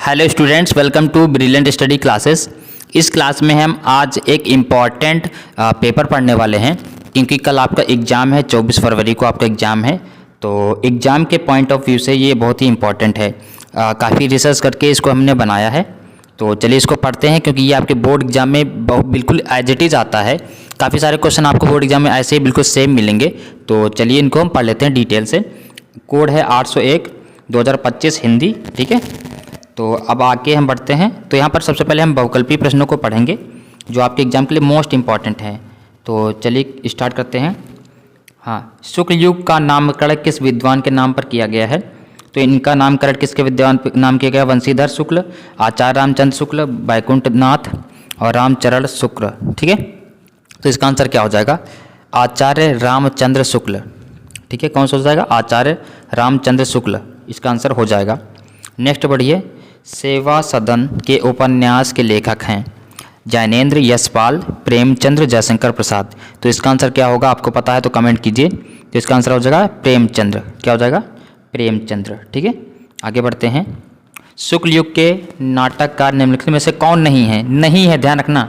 Hello students, welcome to brilliant study classes. इस class में हम आज एक इम्पॉर्टेंट पेपर पढ़ने वाले हैं, क्योंकि कल आपका एग्ज़ाम है। 24 फरवरी को आपका एग्ज़ाम है, तो एग्ज़ाम के पॉइंट ऑफ व्यू से ये बहुत ही इम्पॉर्टेंट है। काफ़ी रिसर्च करके इसको हमने बनाया है, तो चलिए इसको पढ़ते हैं, क्योंकि ये आपके बोर्ड एग्जाम में बहुत बिल्कुल एज इट इज़ आता है। काफ़ी सारे क्वेश्चन आपको बोर्ड एग्जाम में ऐसे ही बिल्कुल सेम मिलेंगे। तो चलिए इनको हम पढ़ लेते हैं डिटेल से। कोड है 801/2025 हिंदी, ठीक है। तो अब आगे हम बढ़ते हैं। तो यहाँ पर सबसे पहले हम बहुकल्पीय प्रश्नों को पढ़ेंगे, जो आपके एग्जाम के लिए मोस्ट इंपॉर्टेंट हैं। तो चलिए स्टार्ट करते हैं। हाँ, शुक्ल युग का नामकरण किस विद्वान के नाम पर किया गया है? तो इनका नामकरण किसके विद्वान नाम किया गया? वंशीधर शुक्ल, आचार्य रामचंद्र शुक्ल, वैकुंठनाथ और रामचरण शुक्ल, ठीक है। तो इसका आंसर क्या हो जाएगा? आचार्य रामचंद्र शुक्ल, ठीक है। कौन सा हो जाएगा? आचार्य रामचंद्र शुक्ल, इसका आंसर हो जाएगा। नेक्स्ट बढ़िए। सेवा सदन के उपन्यास के लेखक हैं जैनेन्द्र, यशपाल, प्रेमचंद्र, जयशंकर प्रसाद। तो इसका आंसर क्या होगा? आपको पता है तो कमेंट कीजिए। तो इसका आंसर हो जाएगा प्रेमचंद्र। क्या हो जाएगा? प्रेमचंद्र, ठीक है। आगे बढ़ते हैं। शुक्ल युग के नाटककार निम्नलिखित में से कौन नहीं है? नहीं है, ध्यान रखना,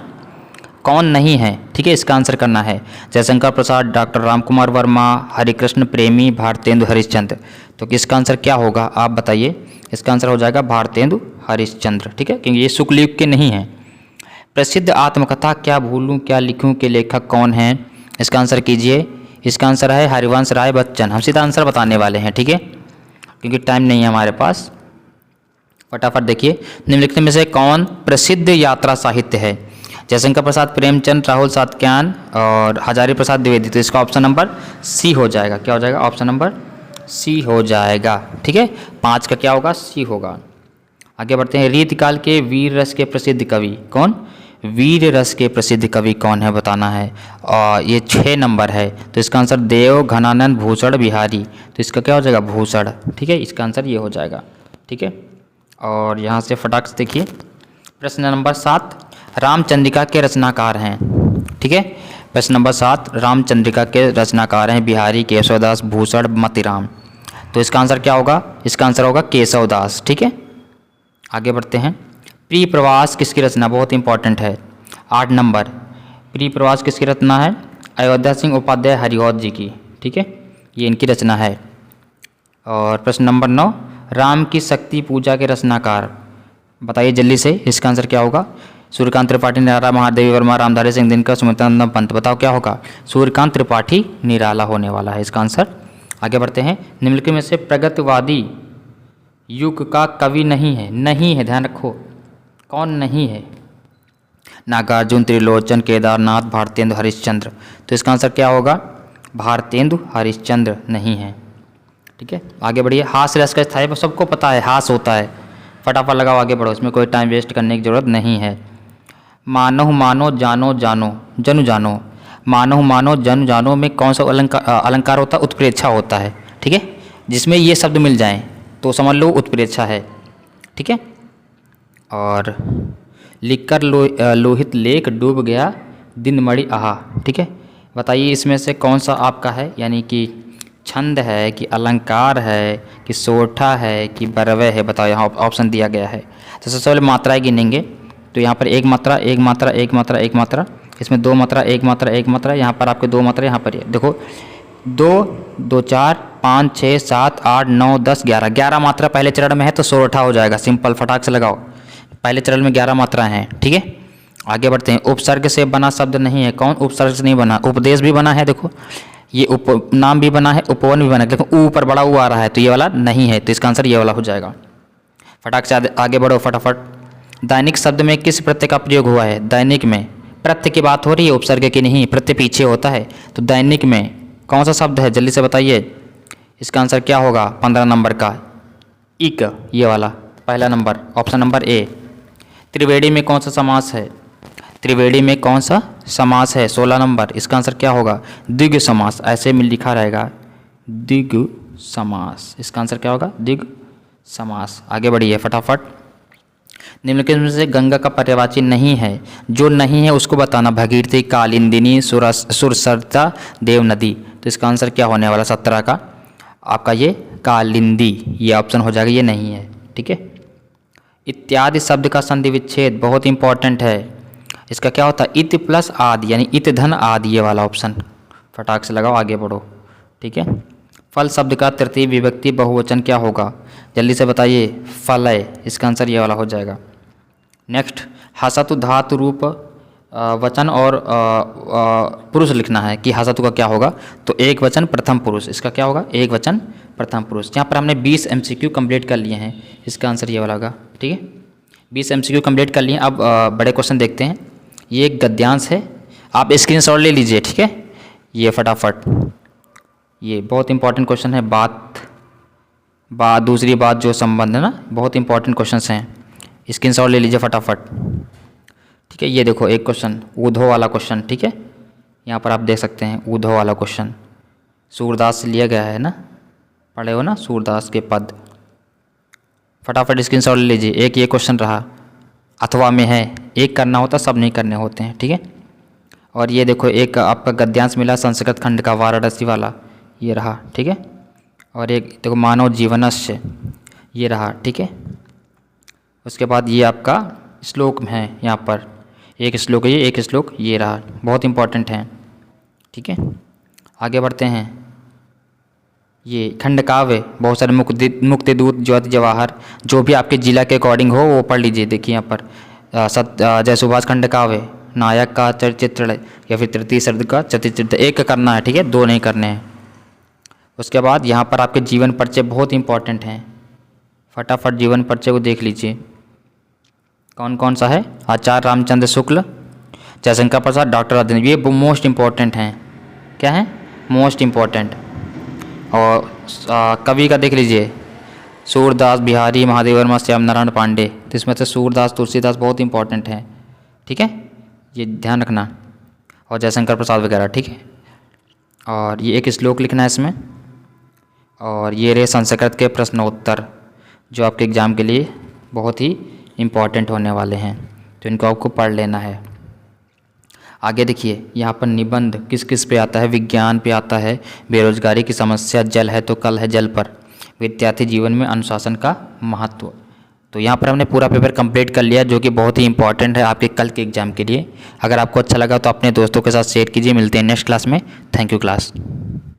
कौन नहीं है, ठीक है। इसका आंसर करना है जयशंकर प्रसाद, डॉक्टर रामकुमार वर्मा, हरिकृष्ण प्रेमी, भारतेंदु हरिश्चंद्र। तो किसका आंसर क्या होगा आप बताइए? इसका आंसर हो जाएगा भारतेंदु हरिश्चंद्र, ठीक है, क्योंकि ये शुक्ल युग के नहीं हैं। प्रसिद्ध आत्मकथा क्या भूलूं क्या लिखूं के लेखक कौन हैं? इसका आंसर कीजिए। इसका आंसर है हरिवंश राय बच्चन। हम सीधा आंसर बताने वाले हैं, ठीक है, क्योंकि टाइम नहीं है हमारे पास। फटाफट देखिए, निम्नलिखित में से कौन प्रसिद्ध यात्रा साहित्य है? जयशंकर प्रसाद, प्रेमचंद, राहुल सातक्यान और हजारी प्रसाद द्विवेदी। तो इसका ऑप्शन नंबर सी हो जाएगा। क्या हो जाएगा? ऑप्शन नंबर सी हो जाएगा, ठीक है। 5 का क्या होगा? सी होगा। आगे बढ़ते हैं। रीतिकाल के वीर रस के प्रसिद्ध कवि कौन? वीर रस के प्रसिद्ध कवि कौन है बताना है। और ये 6 नंबर है। तो इसका आंसर देव घनानंद भूषण बिहारी। तो इसका क्या हो जाएगा? भूषण, ठीक है। इसका आंसर ये हो जाएगा, ठीक है। और यहाँ से फटाक से देखिए प्रश्न नंबर 7, रामचंद्रिका के रचनाकार हैं, ठीक है। प्रश्न नंबर 7, रामचंद्रिका के रचनाकार हैं बिहारी, केशवदास, भूषण, मतिराम। तो इसका आंसर क्या होगा? इसका आंसर होगा केशवदास, ठीक है। आगे बढ़ते हैं। प्रिय प्रवास किसकी रचना? बहुत इंपॉर्टेंट है। 8 नंबर। प्रिय प्रवास किसकी रचना है? अयोध्या सिंह उपाध्याय हरिऔध जी की, ठीक है, ये इनकी रचना है। और प्रश्न नंबर 9, राम की शक्ति पूजा के रचनाकार बताइए जल्दी से। इसका आंसर क्या होगा? सूर्यकांत त्रिपाठी, निराला, महादेवी वर्मा, रामधारी सिंह दिनकर, सुमित्रानंद पंत। बताओ क्या होगा? सूर्यकांत त्रिपाठी निराला होने वाला है इसका आंसर। आगे बढ़ते हैं। निम्नलिखित में से प्रगतिवादी युग का कवि नहीं है? नहीं है, ध्यान रखो, कौन नहीं है? नागार्जुन, त्रिलोचन, केदारनाथ, भारतेंदु हरिश्चंद्र। तो इसका आंसर क्या होगा? भारतेंदु हरिश्चंद्र नहीं है, ठीक है। आगे बढ़िए। हास्य रस का स्थायी सबको पता है, हास होता है। फटाफट लगाओ, आगे बढ़ो, इसमें कोई टाइम वेस्ट करने की जरूरत नहीं है। मानो मानो जानो जानो जनु जानो। मानो मानो जनु जानो में कौन सा अलंकार होता है? उत्प्रेक्षा होता है, ठीक है। जिसमें ये शब्द मिल जाएं तो समझ लो उत्प्रेक्षा है, ठीक है। और लिखकर लोहित लेख डूब गया दिन मणि आहा, ठीक है। बताइए इसमें से कौन सा आपका है, यानी कि छंद है कि अलंकार है कि सोठा है कि बरवे है? बताओ, यहाँ ऑप्शन दिया गया है। तो सबसे पहले मात्राएं गिनेंगे। तो यहाँ पर एक मात्रा, एक मात्रा, एक मात्रा, एक मात्रा, इसमें 2 मात्रा, एक मात्रा, एक मात्रा, यहाँ पर आपके 2 मात्रा, यहाँ पर देखो 2, 2, 4, 5, 6, 7, 8, 9, 10, 11। 11 मात्रा पहले चरण में है तो सोठा हो जाएगा। सिंपल, फटाक से लगाओ। पहले चरण में 11 मात्रा हैं, ठीक है। आगे बढ़ते हैं। उपसर्ग से बना शब्द नहीं है? कौन उपसर्ग से नहीं बना? उपदेश भी बना है, देखो ये उपनाम भी बना है, उपवन भी बना है। देखो ऊपर बड़ा ऊ आ रहा है, तो ये वाला नहीं है। तो इसका आंसर ये वाला हो जाएगा। फटाक से आगे बढ़ो फटाफट। दैनिक शब्द में किस प्रत्यय का प्रयोग हुआ है? दैनिक में प्रत्यय की बात हो रही है, उपसर्ग की नहीं। प्रत्यय पीछे होता है। तो दैनिक में कौन सा शब्द है? जल्दी से बताइए। इसका आंसर क्या होगा? 15 नंबर का इक, ये वाला पहला नंबर, ऑप्शन नंबर ए। त्रिवेणी में कौन सा समास है? त्रिवेणी में कौन सा समास है? 16 नंबर। इसका आंसर क्या होगा? द्विगु समास, ऐसे में लिखा रहेगा द्विगु समास। इसका आंसर क्या होगा? द्विगु समास। आगे बढ़िए फटाफट। निम्नलिखित में से गंगा का पर्यायवाची नहीं है? जो नहीं है उसको बताना। भगीरथी, कालिंदिनी, सुरसरता, देव नदी। तो इसका आंसर क्या होने वाला? 17 का आपका ये कालिंदी, ये ऑप्शन हो जाएगा, ये नहीं है, ठीक है। इत्यादि शब्द का संधि विच्छेद बहुत इंपॉर्टेंट है। इसका क्या होता है, इत प्लस आदि यानी इत धन आदि, ये वाला ऑप्शन फटाक से लगाओ, आगे बढ़ो। ठीक है। फल शब्द का तृतीय विभक्ति बहुवचन क्या होगा, जल्दी से बताइए। फलय, इसका आंसर ये वाला हो जाएगा। नेक्स्ट, हसतु धातु रूप वचन और पुरुष लिखना है कि हसतु का क्या होगा, तो एक वचन प्रथम पुरुष, इसका क्या होगा, एक वचन प्रथम पुरुष। यहाँ पर हमने 20 MCQ कंप्लीट कर लिए हैं, इसका आंसर ये वाला होगा। ठीक है, 20 MCQ कंप्लीट कर लिए। अब बड़े क्वेश्चन देखते हैं। ये एक गद्यांश है, आप स्क्रीनशॉट ले लीजिए। ठीक है, ये फटाफट, ये बहुत इंपॉर्टेंट क्वेश्चन है। बात दूसरी बात जो संबंध है ना, बहुत इंपॉर्टेंट क्वेश्चंस हैं, स्क्रीनशॉट ले लीजिए फटाफट। ठीक है, ये देखो एक क्वेश्चन ऊधो वाला क्वेश्चन। ठीक है, यहाँ पर आप देख सकते हैं ऊधो वाला क्वेश्चन, सूरदास से लिया गया है ना, पढ़े हो ना सूरदास के पद। फटाफट स्क्रीनशॉट ले लीजिए। एक ये क्वेश्चन रहा, अथवा में है, एक करना होता, सब नहीं करने होते हैं। ठीक है, और ये देखो एक आपका गद्यांश मिला संस्कृत खंड का वाराणसी वाला, ये रहा। ठीक है, और एक देखो मानव जीवनस्य, ये रहा। ठीक है, उसके बाद ये आपका श्लोक में है, यहाँ पर एक श्लोक है, ये एक श्लोक ये रहा, बहुत इंपॉर्टेंट है। ठीक है, आगे बढ़ते हैं। ये खंड काव्य, बहुत सारे मुक्तिदूत, ज्योति जवाहर, जो भी आपके जिला के अकॉर्डिंग हो वो पढ़ लीजिए। देखिए यहाँ पर जय सुभाष खंड काव्य, नायक का चरित्र या फिर तृतीय शब्द का चरित्र, एक करना है। ठीक है, दो नहीं करने हैं। उसके बाद यहाँ पर आपके जीवन परिचय बहुत इंपॉर्टेंट हैं, फटाफट जीवन परिचय को देख लीजिए। कौन कौन सा है, आचार्य रामचंद्र शुक्ल, जयशंकर प्रसाद, डॉक्टर राजेंद्र, ये मोस्ट इम्पॉर्टेंट हैं। क्या है, मोस्ट इम्पॉर्टेंट। और कवि का देख लीजिए, सूरदास, बिहारी, महादेव वर्मा, श्याम नारायण पांडे, तो इसमें से सूरदास, तुलसीदास बहुत इंपॉर्टेंट हैं। ठीक है, ये ध्यान रखना, और जयशंकर प्रसाद वगैरह। ठीक है, और ये एक श्लोक लिखना है इसमें, और ये रहे संस्कृत के प्रश्नोत्तर जो आपके एग्ज़ाम के लिए बहुत ही इम्पॉर्टेंट होने वाले हैं, तो इनको आपको पढ़ लेना है। आगे देखिए, यहाँ पर निबंध किस किस पे आता है, विज्ञान पे आता है, बेरोजगारी की समस्या, जल है तो कल है जल पर, विद्यार्थी जीवन में अनुशासन का महत्व। तो यहाँ पर हमने पूरा पेपर कंप्लीट कर लिया, जो कि बहुत ही इंपॉर्टेंट है आपके कल के एग्ज़ाम के लिए। अगर आपको अच्छा लगा तो अपने दोस्तों के साथ शेयर कीजिए। मिलते हैं नेक्स्ट क्लास में। Thank you class.